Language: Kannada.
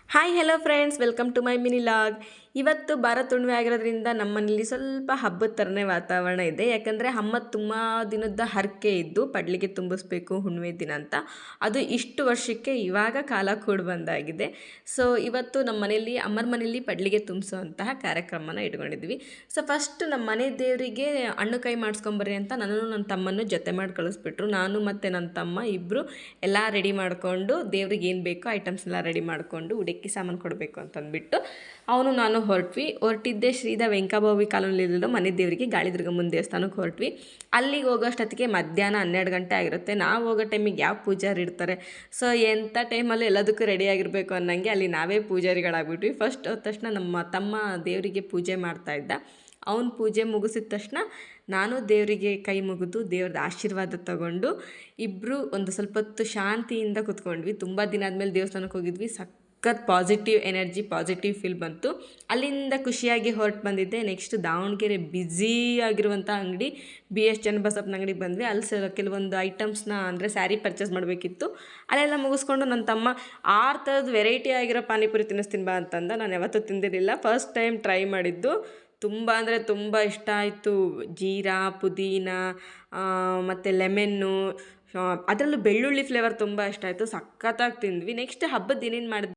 Hi hello friends, welcome to my mini vlog. ಇವತ್ತು ಭಾರತ್ ಹುಣ್ಣಿಮೆ ಆಗಿರೋದ್ರಿಂದ ನಮ್ಮ ಮನೇಲಿ ಸ್ವಲ್ಪ ಹಬ್ಬದ ಥರನೇ ವಾತಾವರಣ ಇದೆ. ಯಾಕಂದರೆ ಅಮ್ಮ ತುಂಬ ದಿನದ ಹರಕೆ ಇದ್ದು ಪಡ್ಲಿಗೆ ತುಂಬಿಸ್ಬೇಕು ಹುಣ್ಣಿಮೆ ದಿನ ಅಂತ. ಅದು ಇಷ್ಟು ವರ್ಷಕ್ಕೆ ಇವಾಗ ಕಾಲ ಕೂಡ ಬಂದಾಗಿದೆ. ಸೊ ಇವತ್ತು ನಮ್ಮ ಮನೇಲಿ ಅಮ್ಮರ ಮನೇಲಿ ಪಡ್ಲಿಗೆ ತುಂಬಿಸೋಂತಹ ಕಾರ್ಯಕ್ರಮನ ಇಟ್ಕೊಂಡಿದ್ವಿ. ಸೊ ಫಸ್ಟ್ ನಮ್ಮ ಮನೆ ದೇವರಿಗೆ ಹಣ್ಣು ಕೈ ಮಾಡಿಸ್ಕೊಂಬರ್ರಿ ಅಂತ ನನ್ನನ್ನು ನನ್ನ ತಮ್ಮನ್ನು ಜೊತೆ ಮಾಡಿ ಕಳಿಸ್ಬಿಟ್ರು. ನಾನು ಮತ್ತು ನನ್ನ ತಮ್ಮ ಇಬ್ಬರು ಎಲ್ಲ ರೆಡಿ ಮಾಡಿಕೊಂಡು ದೇವ್ರಿಗೆ ಏನು ಬೇಕೋ ಐಟಮ್ಸ್ ಎಲ್ಲ ರೆಡಿ ಮಾಡಿಕೊಂಡು ಉಡಕ್ಕಿ ಸಾಮಾನು ಕೊಡಬೇಕು ಅಂತಂದ್ಬಿಟ್ಟು ಅವನು ನಾನು ಹೊರಟಿದ್ದೆ ಶ್ರೀಧ ವೆಂಕಭಾವಿ ಕಾಲೋನಿಲಿರೋ ಮನೆ ದೇವರಿಗೆ ಗಾಳಿದುರ್ಗಮ್ಮನ ದೇವಸ್ಥಾನಕ್ಕೆ ಹೊರಟ್ವಿ. ಅಲ್ಲಿಗೆ ಹೋಗೋಷ್ಟೊತ್ತಿಗೆ ಮಧ್ಯಾಹ್ನ 12 ಗಂಟೆ ಆಗಿರುತ್ತೆ. ನಾವು ಹೋಗೋ ಟೈಮಿಗೆ ಯಾವ ಪೂಜಾರಿ ಇರ್ತಾರೆ, ಸೊ ಎಂಥ ಟೈಮಲ್ಲಿ ಎಲ್ಲದಕ್ಕೂ ರೆಡಿಯಾಗಿರಬೇಕು ಅನ್ನೋಂಗೆ ಅಲ್ಲಿ ನಾವೇ ಪೂಜಾರಿಗಳಾಗ್ಬಿಟ್ವಿ. ಫಸ್ಟ್ ಹೋದ ತಕ್ಷಣ ನಮ್ಮ ತಮ್ಮ ದೇವರಿಗೆ ಪೂಜೆ ಮಾಡ್ತಾಯಿದ್ದ. ಅವನ ಪೂಜೆ ಮುಗಿಸಿದ ತಕ್ಷಣ ನಾನು ದೇವರಿಗೆ ಕೈ ಮುಗಿದು ದೇವ್ರದ್ದು ಆಶೀರ್ವಾದ ತಗೊಂಡು ಇಬ್ಬರು ಒಂದು ಸ್ವಲ್ಪ ಹೊತ್ತು ಶಾಂತಿಯಿಂದ ಕೂತ್ಕೊಂಡ್ವಿ. ತುಂಬ ದಿನ ಆದಮೇಲೆ ದೇವಸ್ಥಾನಕ್ಕೆ ಹೋಗಿದ್ವಿ. ಸಖತ್ ಪಾಸಿಟಿವ್ ಎನರ್ಜಿ, ಪಾಸಿಟಿವ್ ಫೀಲ್ ಬಂತು. ಅಲ್ಲಿಂದ ಖುಷಿಯಾಗಿ ಹೊರಟು ಬಂದಿದ್ದೆ. ನೆಕ್ಸ್ಟ್ ದಾವಣಗೆರೆ ಬ್ಯುಸಿ ಆಗಿರುವಂಥ ಅಂಗಡಿ BS ಚನ್ನಬಸಪ್ಪನ ಅಂಗಡಿಗೆ ಬಂದ್ವಿ. ಅಲ್ಲಿ ಕೆಲವೊಂದು ಐಟಮ್ಸ್ನ ಅಂದರೆ ಸ್ಯಾರಿ ಪರ್ಚೇಸ್ ಮಾಡಬೇಕಿತ್ತು. ಅಲ್ಲೆಲ್ಲ ಮುಗಿಸ್ಕೊಂಡು ನನ್ನ ತಮ್ಮ 6 ಥರದ ವೆರೈಟಿ ಆಗಿರೋ ಪಾನಿಪುರಿ ತಿನ್ನಿಸ್ತೀನಿ ಬಾ ಅಂತಂದ. ನಾನು ಯಾವತ್ತೂ ತಿಂದಿರಲಿಲ್ಲ, ಫಸ್ಟ್ ಟೈಮ್ ಟ್ರೈ ಮಾಡಿದ್ದು. ತುಂಬ ಅಂದರೆ ತುಂಬ ಇಷ್ಟ ಆಯಿತು. ಜೀರಾ, ಪುದೀನ ಮತ್ತು ಲೆಮೆನ್ನು, ಅದರಲ್ಲೂ ಬೆಳ್ಳುಳ್ಳಿ ಫ್ಲೇವರ್ ತುಂಬ ಇಷ್ಟ ಆಯಿತು. ಸಖತ್ತಾಗಿ ತಿಂದ್ವಿ. ನೆಕ್ಸ್ಟ್ ಹಬ್ಬದ ಏನೇನು ಮಾಡಿದ್ವಿ